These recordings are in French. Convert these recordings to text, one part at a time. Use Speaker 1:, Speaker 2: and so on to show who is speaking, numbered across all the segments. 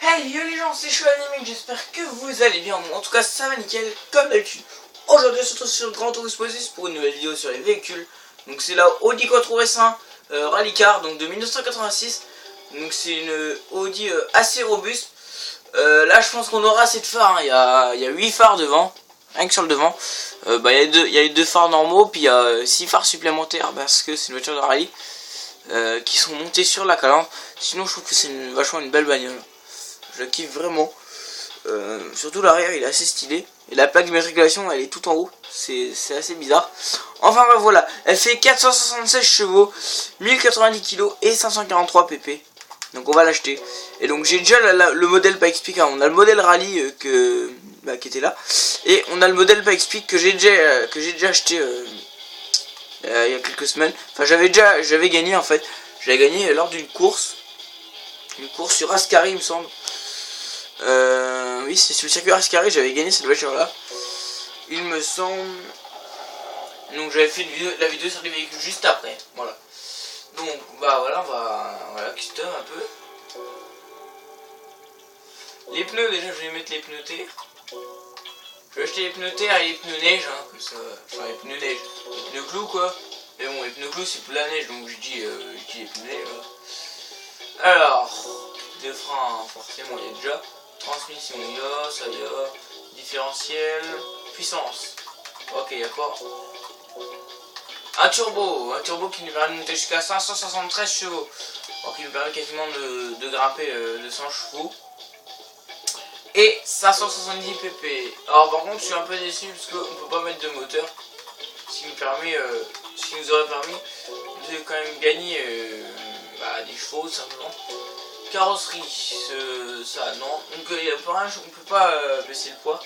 Speaker 1: Hey yo les gens, c'est Chouanimique, j'espère que vous allez bien. En tout cas ça va nickel, comme d'habitude. Aujourd'hui on se retrouve sur Grand Tourisme pour une nouvelle vidéo sur les véhicules. Donc c'est la Audi Quattro S1 Rally Car, donc de 1986. Donc c'est une Audi assez robuste. Là je pense qu'on aura assez de phares, hein. Il y a 8 phares devant, rien que sur le devant. Il y a les deux phares normaux, puis il y a 6 phares supplémentaires parce que c'est une voiture de rallye qui sont montés sur la calandre. Sinon je trouve que c'est vachement une belle bagnole. Je la kiffe vraiment. Surtout l'arrière il est assez stylé. Et la plaque d'immatriculation elle est tout en haut. C'est assez bizarre. Enfin bref voilà. Elle fait 476 chevaux, 1090 kg et 543 pp. Donc on va l'acheter. Et donc j'ai déjà le modèle pas expliqué. On a le modèle rallye qui était là. Et on a le modèle pas expliqué que j'ai déjà acheté il y a quelques semaines. Enfin j'avais gagné en fait. J'avais gagné lors d'une course. Une course sur Ascari il me semble. Oui, c'est sur le circuit Ascari, j'avais gagné cette voiture là, il me semble. Donc j'avais fait la vidéo sur les véhicules juste après. Voilà. Donc bah voilà, on va custom un peu. Les pneus, déjà je vais mettre les pneus terre. Je vais acheter les pneus terre et les pneus neige, hein, que ça... Enfin les pneus neige, les pneus clous quoi. Mais bon, les pneus clous c'est pour la neige, donc je dis les pneus neige. Alors, de frein forcément il y a déjà. Transmission, il y a, ça y a, différentiel, puissance. Ok, il y a quoi? Un turbo qui nous permet de monter jusqu'à 573 chevaux. Donc qui nous permet quasiment de grimper de 100 chevaux. Et 570 pp. Alors par contre je suis un peu déçu parce qu'on peut pas mettre de moteur. Ce qui nous aurait permis de quand même gagner des chevaux simplement. Carrosserie, ça non, donc on peut pas baisser le poids,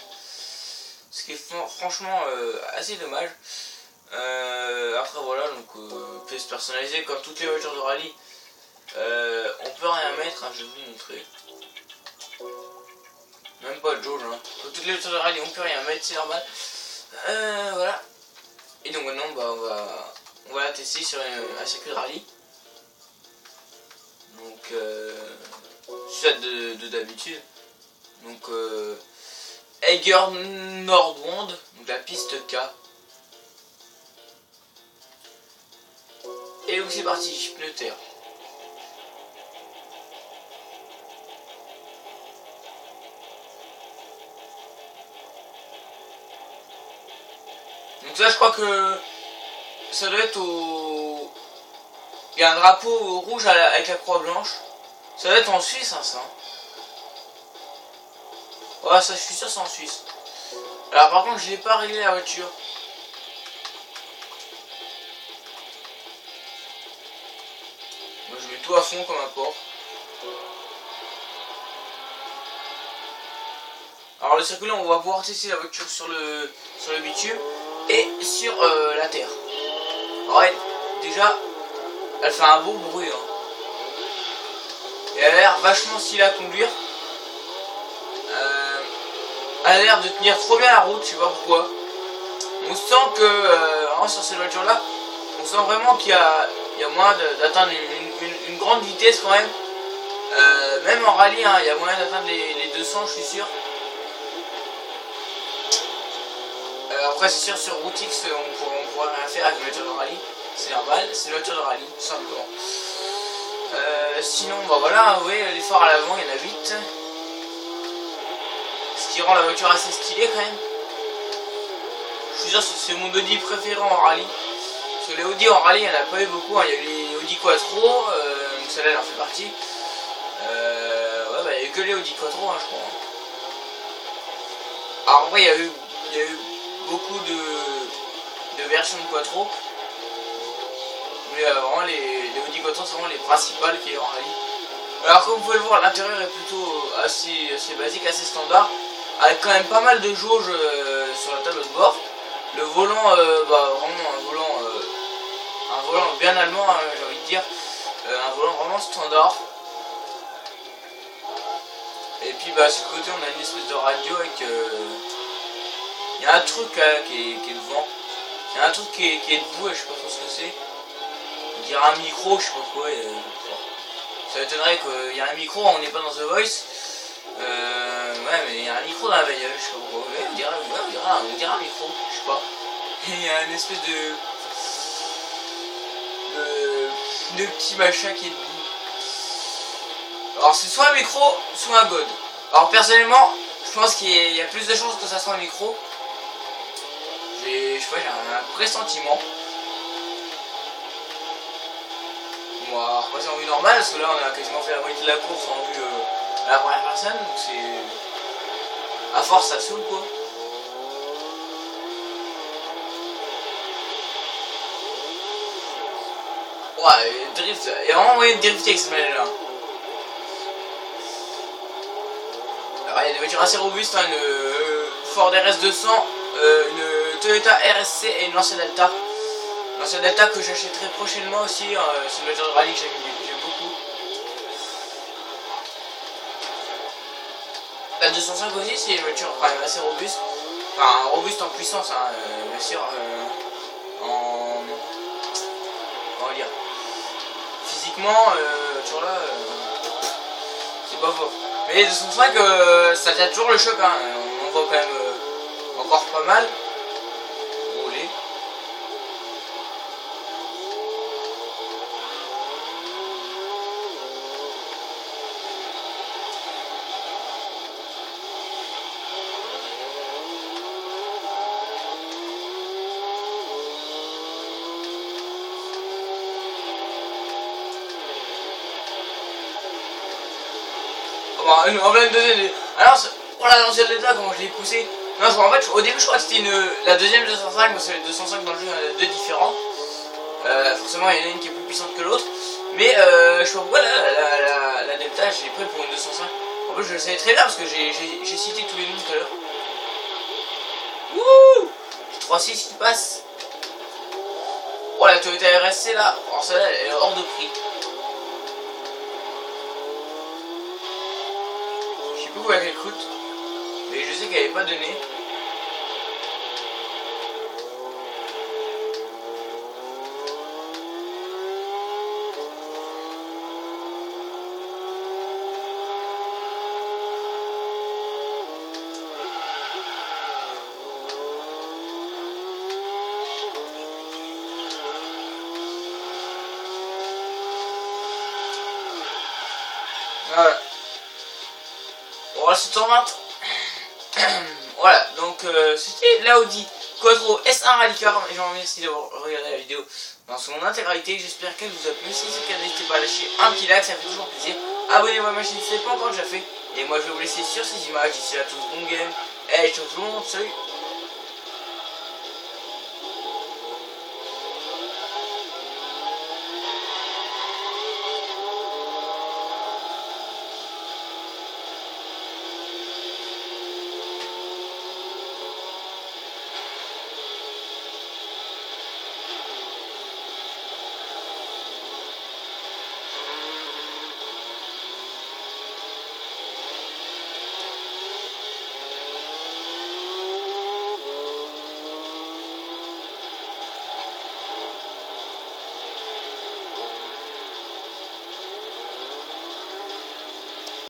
Speaker 1: ce qui est franchement assez dommage. Après voilà, donc pièces personnalisées comme toutes les voitures de rallye, on peut rien mettre, hein, je vais vous montrer, même pas de jauge, hein. Comme toutes les voitures de rallye on peut rien mettre, c'est normal. Voilà, et donc maintenant on va la tester sur un circuit de rallye. Donc suite de d'habitude. Donc Eiger Nordwand, donc la piste K. Et donc c'est parti, pneu terre. Donc ça je crois que ça doit être au... Il y a un drapeau rouge avec la croix blanche. Ça doit être en Suisse, hein, ça. Ouais, ça, je suis sûr, c'est en Suisse. Alors, par contre, je n'ai pas réglé la voiture. Moi, je mets tout à fond comme un porc. Alors, le circuit là, on va pouvoir tester la voiture sur le bitume et sur la terre. Alors, ouais, déjà, elle fait un beau bruit, hein. Et elle a l'air vachement stylée à conduire. Elle a l'air de tenir trop bien la route, je sais pas pourquoi. On sent que vraiment sur cette voiture là, on sent vraiment qu'il y a moyen d'atteindre une grande vitesse quand même. Même en rallye, hein, il y a moyen d'atteindre les 200, je suis sûr. Après c'est sûr sur Route X on pourra rien faire avec une voiture de rallye. C'est normal, c'est une voiture de rallye, tout simplement. Sinon, bah voilà, vous voyez, les phares à l'avant, il y en a 8. Ce qui rend la voiture assez stylée quand même. Je suis sûr que c'est mon Audi préféré en rallye. Parce que les Audi en rallye, il n'y en a pas eu beaucoup, hein. Il y a eu les Audi Quattro, donc celle-là elle en fait partie. Ouais, il n'y a eu que les Audi Quattro, hein, je crois. Alors en vrai, il y a eu beaucoup de versions de Quattro. Mais vraiment les Audi Quattro c'est vraiment les principales qui est en rallye. Alors comme vous pouvez le voir, l'intérieur est plutôt assez basique, assez standard, avec quand même pas mal de jauges sur la table de bord. Le volant, vraiment un volant bien allemand, hein, j'ai envie de dire, un volant vraiment standard. Et puis sur le côté on a une espèce de radio avec, il y a un truc qui est devant, il y a un truc qui est debout et je sais pas trop ce que c'est. On dirait un micro, je sais pas quoi. Ça m'étonnerait qu'il y ait un micro, on n'est pas dans The Voice. Ouais, mais il y a un micro dans la bagnole, je sais pas pourquoi. Ouais, on dirait un micro, je sais pas. Et il y a une espèce de petit machin qui est debout. Alors c'est soit un micro, soit un god. Alors personnellement, je pense qu'il y a plus de chances que ça soit un micro. Je sais pas, j'ai un pressentiment. On va repasser en vue normale parce que là on a quasiment fait la moitié de la course en vue à la première personne, donc c'est... À force ça saoule quoi. Ouais, drift, il y a vraiment moyen de drifter avec cette manette là. Alors il y a des voitures assez robustes, hein, une Ford RS200, une Toyota RSC et une Lancia Delta. Lancia Delta que j'achèterai prochainement aussi, c'est une voiture de rallye que j'aime beaucoup. La 205 aussi c'est une voiture quand même assez robuste. Enfin robuste en puissance, hein, bien sûr. Comment dire, physiquement, toujours là, c'est pas faux. Mais les 205, ça tient toujours le choc, hein. On en voit quand même encore pas mal rouler. En pleine deuxième. Alors, oh la Lancia Delta, comment je l'ai poussé. Non, en fait, au début, je crois que c'était la deuxième 205, parce que les 205 dans le jeu, il y en a deux différents. Forcément, il y en a une qui est plus puissante que l'autre. Mais je sais pas pourquoi la Delta, je l'ai pris pour une 205. En fait, je le savais très bien parce que j'ai cité tous les noms tout à l'heure. Wouh! 3.6 qui passe. Oh, la Toyota RSC là, oh, celle-là, elle est hors de prix. Je sais pas combien elle coûte, mais je sais qu'elle n'est pas donnée. Voilà. On va se tourner. Voilà, donc c'était l'Audi Quattro S1 Rally Car. Et je vous remercie d'avoir regardé la vidéo dans son intégralité. J'espère qu'elle vous a plu. Si c'est le cas, n'hésitez pas à lâcher un petit like, ça fait toujours plaisir. Abonnez-vous à ma chaîne si ce n'est pas encore déjà fait. Et moi je vais vous laisser sur ces images. D'ici là, tous bon game. Et je vous tout le monde. Salut.